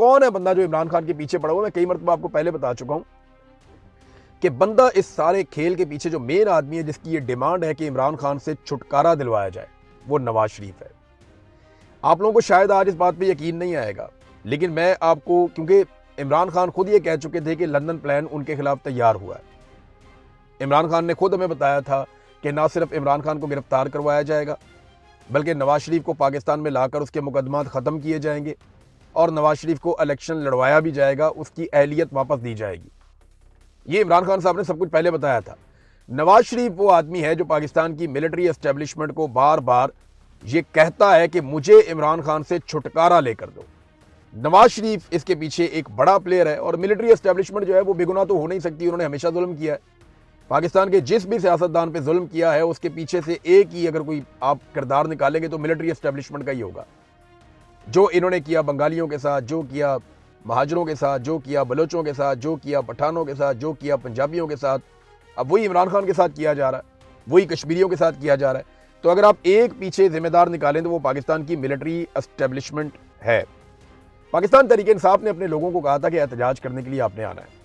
कौन है बंदा जो इमरान खान के पीछे पड़ा हुआ? मैं कई मरतबा आपको पहले बता चुका हूं कि बंदा इस सारे खेल के पीछे जो मेन आदमी है, जिसकी ये डिमांड है कि इमरान खान से छुटकारा दिलवाया जाए, वो नवाज शरीफ है। आप लोगों को शायद आज इस बात पे यकीन नहीं आएगा, लेकिन मैं आपको, क्योंकि इमरान खान खुद ये कह चुके थे कि लंदन प्लान उनके खिलाफ तैयार हुआ है। इमरान खान ने खुद हमें बताया था कि ना सिर्फ इमरान खान को गिरफ्तार करवाया जाएगा, बल्कि नवाज शरीफ को पाकिस्तान में लाकर उसके मुकदमात ख़त्म किए जाएंगे और नवाज शरीफ को इलेक्शन लड़वाया भी जाएगा, उसकी अहलियत वापस दी जाएगी। ये इमरान खान साहब ने सब कुछ पहले बताया था। नवाज शरीफ वो आदमी है जो पाकिस्तान की मिलिट्री एस्टेब्लिशमेंट को बार बार ये कहता है कि मुझे इमरान खान से छुटकारा लेकर दो। नवाज शरीफ इसके पीछे एक बड़ा प्लेयर है और मिलिट्री एस्टेब्लिशमेंट जो है वो बेगुनाह तो हो नहीं सकती। उन्होंने हमेशा जुल्म किया है, पाकिस्तान के जिस भी सियासतदान पे जुल्म किया है उसके पीछे से एक ही अगर कोई आप किरदार निकालेंगे तो मिलिट्री एस्टेब्लिशमेंट का ही होगा। जो इन्होंने किया बंगालियों के साथ, जो किया महाजरों के साथ, जो किया बलोचों के साथ, जो किया पठानों के साथ, जो किया पंजाबियों के साथ, अब वही इमरान खान के साथ किया जा रहा है, वही कश्मीरियों के साथ किया जा रहा है। तो अगर आप एक पीछे जिम्मेदार निकालें तो वो पाकिस्तान की मिलिट्री एस्टेब्लिशमेंट है। पाकिस्तान तहरीक इंसाफ ने अपने लोगों को कहा था कि एहतजाज करने के लिए आपने आना है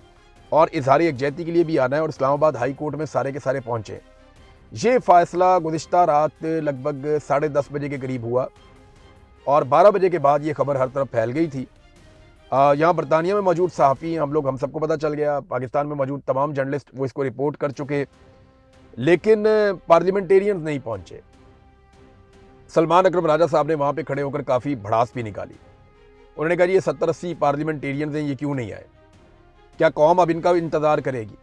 और इजहार यकजहती के लिए भी आना है, और इस्लामाबाद हाई कोर्ट में सारे के सारे पहुंचे। ये फैसला गुज़िश्ता रात लगभग 10:30 बजे के करीब हुआ और 12 बजे के बाद ये खबर हर तरफ फैल गई थी। यहाँ बरतानिया में मौजूद सहाफ़ी, हम सबको पता चल गया, पाकिस्तान में मौजूद तमाम जर्नलिस्ट वो इसको रिपोर्ट कर चुके, लेकिन पार्लियामेंटेरियंस नहीं पहुंचे। सलमान अकरम राजा साहब ने वहाँ पे खड़े होकर काफ़ी भड़ास भी निकाली। उन्होंने कहा जी ये 70-80 पार्लियामेंटेरियंस हैं, ये क्यों नहीं आए? क्या कौम अब इनका इंतज़ार करेगी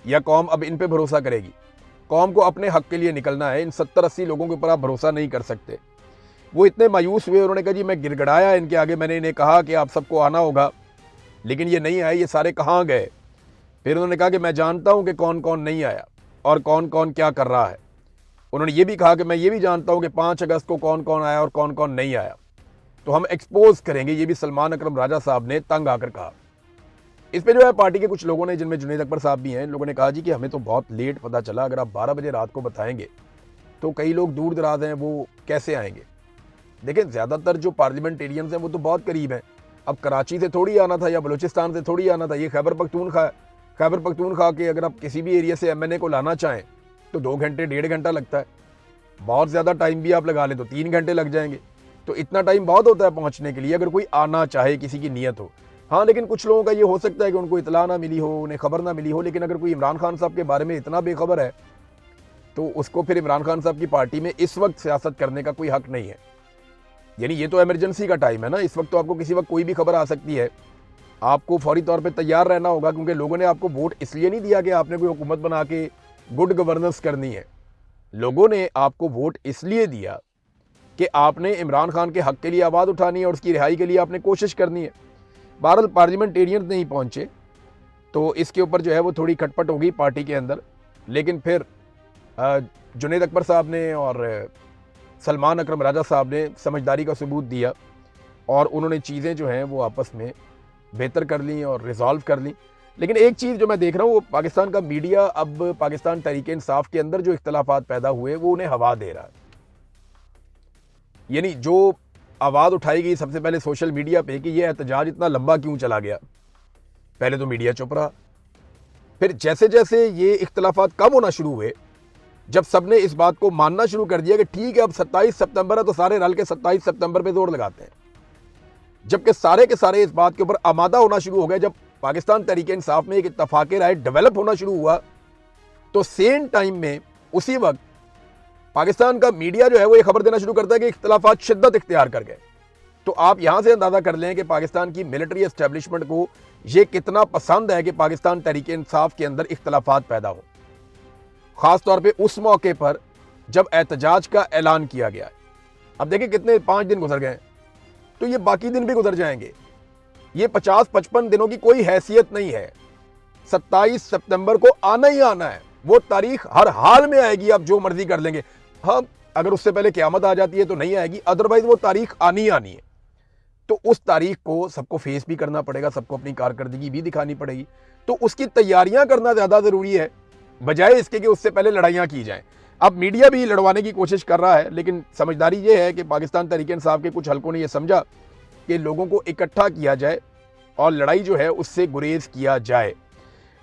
या कौम अब इन पे भरोसा करेगी? कौम को अपने हक के लिए निकलना है, इन 70-80 लोगों के ऊपर आप भरोसा नहीं कर सकते। वो इतने मायूस हुए, उन्होंने कहा जी मैं गिड़गड़ाया इनके आगे, मैंने इन्हें कहा कि आप सबको आना होगा, लेकिन ये नहीं आए, ये सारे कहाँ गए? फिर उन्होंने कहा कि मैं जानता हूँ कि कौन कौन नहीं आया और कौन कौन क्या कर रहा है। उन्होंने ये भी कहा कि मैं ये भी जानता हूँ कि 5 अगस्त को कौन कौन आया और कौन कौन नहीं आया, तो हम एक्सपोज करेंगे। ये भी सलमान अकरम राजा साहब ने तंग आकर कहा। इस पे जो है पार्टी के कुछ लोगों ने, जिनमें जुनैद अकबर साहब भी हैं, इन लोगों ने कहा जी कि हमें तो बहुत लेट पता चला, अगर आप 12 बजे रात को बताएंगे तो कई लोग दूर दराज हैं वो कैसे आएंगे? देखिए ज़्यादातर जो पार्लियामेंटेरियंस हैं वो तो बहुत करीब हैं। अब कराची से थोड़ी आना था या बलूचिस्तान से थोड़ी आना था, ये खैबर पख्तूनख्वा है। खैबर पख्तूनख्वा के अगर आप किसी भी एरिया से एमएनए को लाना चाहें तो 2 घंटे 1.5 घंटा लगता है। बहुत ज़्यादा टाइम भी आप लगा लें तो 3 घंटे लग जाएंगे। तो इतना टाइम बहुत होता है पहुँचने के लिए, अगर कोई आना चाहे, किसी की नीयत हो। हाँ, लेकिन कुछ लोगों का ये हो सकता है कि उनको इतला ना मिली हो, उन्हें खबर ना मिली हो, लेकिन अगर कोई इमरान खान साहब के बारे में इतना बेखबर है तो उसको फिर इमरान खान साहब की पार्टी में इस वक्त सियासत करने का कोई हक नहीं है। यानी ये तो इमरजेंसी का टाइम है ना, इस वक्त तो आपको किसी वक्त कोई भी खबर आ सकती है। आपको फौरी तौर पे तैयार रहना होगा, क्योंकि लोगों ने आपको वोट इसलिए नहीं दिया कि आपने कोई हुकूमत बना के गुड गवर्नेंस करनी है। लोगों ने आपको वोट इसलिए दिया कि आपने इमरान खान के हक के लिए आवाज़ उठानी है और उसकी रिहाई के लिए आपने कोशिश करनी है। बहरहाल पार्लियामेंटेरियंस नहीं पहुंचे तो इसके ऊपर जो है वो थोड़ी खटपट हो गई पार्टी के अंदर, लेकिन फिर जुनैद अकबर साहब ने और सलमान अकरम राजा साहब ने समझदारी का सबूत दिया और उन्होंने चीज़ें जो हैं वो आपस में बेहतर कर ली और रिजॉल्व कर ली। लेकिन एक चीज़ जो मैं देख रहा हूँ, वो पाकिस्तान का मीडिया अब पाकिस्तान तहरीक इंसाफ के अंदर जो इख्तलाफात पैदा हुए वो उन्हें हवा दे रहा है। यानी जो आवाज़ उठाई गई सबसे पहले सोशल मीडिया पे कि ये एहतजाज इतना लंबा क्यों चला गया, पहले तो मीडिया चुप रहा। फिर जैसे जैसे ये इख्तलाफात कम होना शुरू हुए, जब सबने इस बात को मानना शुरू कर दिया कि ठीक है अब 27 सितंबर है तो सारे रल के 27 सितंबर पे जोर लगाते हैं, जबकि सारे के सारे इस बात के ऊपर आमादा होना शुरू हो गए, जब पाकिस्तान तहरीक इंसाफ में एक इत्तफाक़ राय डेवलप होना शुरू हुआ तो सेम टाइम में उसी वक्त पाकिस्तान का मीडिया जो है वो ये खबर देना शुरू करता है कि इख्तलाफात शिद्दत इख्तियार कर गए। तो आप यहां से अंदाजा कर लें कि पाकिस्तान की मिलिट्री एस्टेब्लिशमेंट को ये कितना पसंद है कि पाकिस्तान तहरीक इंसाफ के अंदर इख्तलाफात पैदा हो, खास तौर पे उस मौके पर जब एहतजाज का ऐलान किया गया है। अब देखिए कितने 5 दिन गुजर गए, तो ये बाकी दिन भी गुजर जाएंगे। ये 50-55 दिनों की कोई हैसियत नहीं है। 27 सितंबर को आना ही आना है, वो तारीख हर हाल में आएगी, आप जो मर्जी कर लेंगे। हाँ, अगर उससे पहले क़यामत आ जाती है तो नहीं आएगी, अदरवाइज वो तारीख आनी ही आनी है। तो उस तारीख को सबको फेस भी करना पड़ेगा, सबको अपनी कारकर्दगी भी दिखानी पड़ेगी। तो उसकी तैयारियां करना ज़्यादा ज़रूरी है बजाय इसके कि उससे पहले लड़ाइयाँ की जाएं। अब मीडिया भी लड़वाने की कोशिश कर रहा है, लेकिन समझदारी ये है कि पाकिस्तान तहरीक इंसाफ के कुछ हलकों ने यह समझा कि लोगों को इकट्ठा किया जाए और लड़ाई जो है उससे गुरेज किया जाए।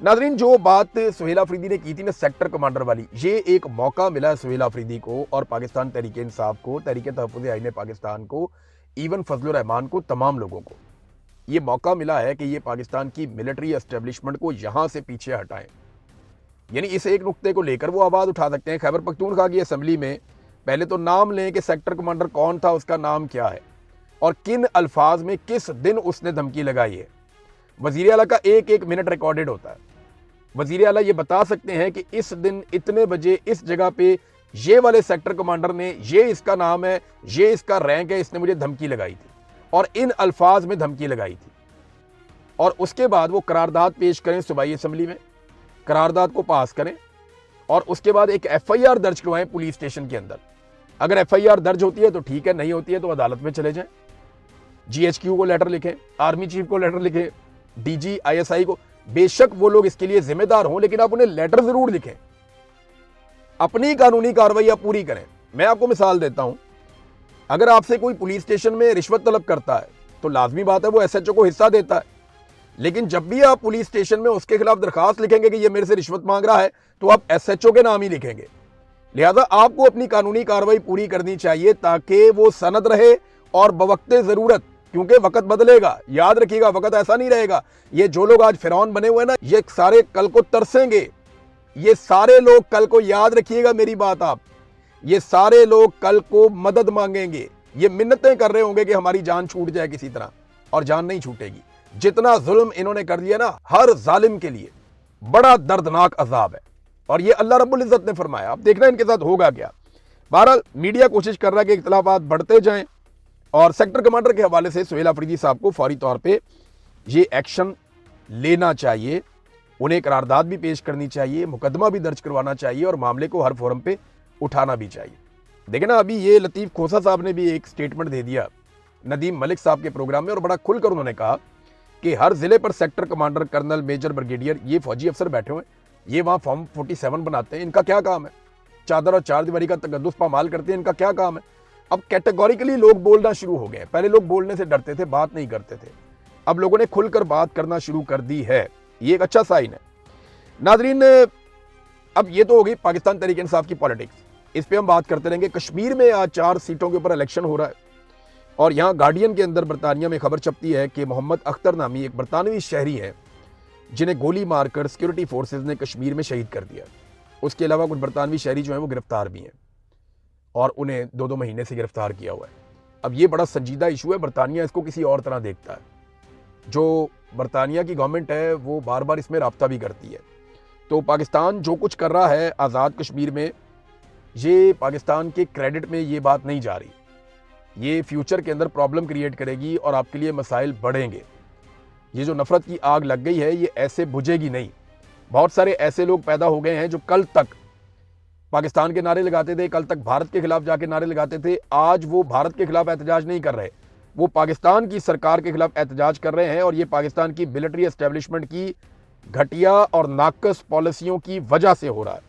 नाजरीन, जो बात सुहेल अफरीदी ने की थी ना सेक्टर कमांडर वाली, ये एक मौका मिला है सुहेल अफरीदी को और पाकिस्तान तहरीक इंसाफ को, तहरीक तहफ़्फ़ुज़ आईन पाकिस्तान को, इवन फजलुर रहमान को, तमाम लोगों को ये मौका मिला है कि ये पाकिस्तान की मिलिट्री एस्टेब्लिशमेंट को यहां से पीछे हटाएं। यानी इस एक नुक्ते को लेकर वो आवाज़ उठा सकते हैं। खैबर पख्तूनख्वा की असेंबली में पहले तो नाम लें कि सेक्टर कमांडर कौन था, उसका नाम क्या है और किन अल्फाज में किस दिन उसने धमकी लगाई है। वज़ीर आला का एक एक मिनट रिकॉर्डेड होता है। वज़ीर आला ये बता सकते हैं कि इस दिन इतने बजे इस जगह पे ये वाले सेक्टर कमांडर ने, ये इसका नाम है, ये इसका रैंक है, इसने मुझे धमकी लगाई थी और इन अल्फाज में धमकी लगाई थी। और उसके बाद वो करारदाद पेश करें सूबाई असेंबली में, करारदाद को पास करें और उसके बाद एक FIR दर्ज करवाएं पुलिस स्टेशन के अंदर। अगर FIR दर्ज होती है तो ठीक है, नहीं होती है तो अदालत में चले जाएं। GHQ को लेटर लिखें, आर्मी चीफ को लेटर लिखें, DG ISI को। बेशक वो लोग इसके लिए जिम्मेदार हों, लेकिन आप उन्हें लेटर जरूर लिखें, अपनी कानूनी कार्रवाई आप पूरी करें। मैं आपको मिसाल देता हूं, अगर आपसे कोई पुलिस स्टेशन में रिश्वत तलब करता है तो लाजमी बात है वो SHO को हिस्सा देता है, लेकिन जब भी आप पुलिस स्टेशन में उसके खिलाफ दरखास्त लिखेंगे कि ये मेरे से रिश्वत मांग रहा है तो आप SHO के नाम ही लिखेंगे। लिहाजा आपको अपनी कानूनी कार्रवाई पूरी करनी चाहिए ताकि वो सनद रहे और बवक्ते जरूरत, क्योंकि वक्त बदलेगा। याद रखिएगा, वक्त ऐसा नहीं रहेगा। ये जो लोग आज फिरौन बने हुए ना, ये सारे कल को तरसेंगे। ये सारे लोग कल को, याद रखिएगा मेरी बात आप, ये सारे लोग कल को मदद मांगेंगे। ये मिन्नतें कर रहे होंगे कि हमारी जान छूट जाए किसी तरह, और जान नहीं छूटेगी। जितना जुल्म इन्होंने कर दिया ना, हर जालिम के लिए बड़ा दर्दनाक अजाब है और ये अल्लाह रब्बुल इज्जत ने फरमाया। अब देखना इनके साथ होगा क्या। बहरहाल मीडिया कोशिश कर रहा है कि इख्तिलाफात बढ़ते जाएं और सेक्टर कमांडर के हवाले से सुहेल अफरीदी साहब को फौरी तौर पे ये एक्शन लेना चाहिए, उन्हें करारदाद भी पेश करनी चाहिए, मुकदमा भी दर्ज करवाना चाहिए और मामले को हर फोरम पे उठाना भी चाहिए। देखें ना, अभी ये लतीफ़ खोसा साहब ने भी एक स्टेटमेंट दे दिया नदीम मलिक साहब के प्रोग्राम में और बड़ा खुलकर उन्होंने कहा कि हर जिले पर sector commander, colonel, major, brigadier, ये फौजी अफसर बैठे हुए हैं, ये वहाँ फॉर्म 47 बनाते हैं, इनका क्या काम है? चादर और चार दीवारी का तकद्दुस पामाल करते हैं, इनका क्या काम है? अब कैटेगोरिकली लोग बोलना शुरू हो गए। पहले लोग बोलने से डरते थे, बात नहीं करते थे, अब लोगों ने खुलकर बात करना शुरू कर दी है। ये एक अच्छा साइन है। नाजरीन, अब ये तो हो गई पाकिस्तान तहरीक इंसाफ की पॉलिटिक्स, इस पे हम बात करते रहेंगे। कश्मीर में आज 4 सीटों के ऊपर इलेक्शन हो रहा है और यहाँ गार्डियन के अंदर बरतानिया में खबर छपती है कि मोहम्मद अख्तर नामी एक बरतानवी शहरी है जिन्हें गोली मारकर सिक्योरिटी फोर्सेज ने कश्मीर में शहीद कर दिया। उसके अलावा कुछ बरतानवी शहरी जो हैं वो गिरफ्तार भी हैं और उन्हें 2-2 महीने से गिरफ्तार किया हुआ है। अब ये बड़ा संजीदा इशू है, बरतानिया इसको किसी और तरह देखता है। जो बरतानिया की गवर्नमेंट है वो बार बार इसमें राब्ता भी करती है। तो पाकिस्तान जो कुछ कर रहा है आज़ाद कश्मीर में, ये पाकिस्तान के क्रेडिट में ये बात नहीं जा रही। ये फ्यूचर के अंदर प्रॉब्लम क्रिएट करेगी और आपके लिए मसाइल बढ़ेंगे। ये जो नफरत की आग लग गई है ये ऐसे बुझेगी नहीं। बहुत सारे ऐसे लोग पैदा हो गए हैं जो कल तक पाकिस्तान के नारे लगाते थे, कल तक भारत के खिलाफ जाके नारे लगाते थे, आज वो भारत के खिलाफ एहतजाज नहीं कर रहे, वो पाकिस्तान की सरकार के खिलाफ एहतजाज कर रहे हैं। और ये पाकिस्तान की मिलिट्री एस्टेब्लिशमेंट की घटिया और नाकस पॉलिसियों की वजह से हो रहा है।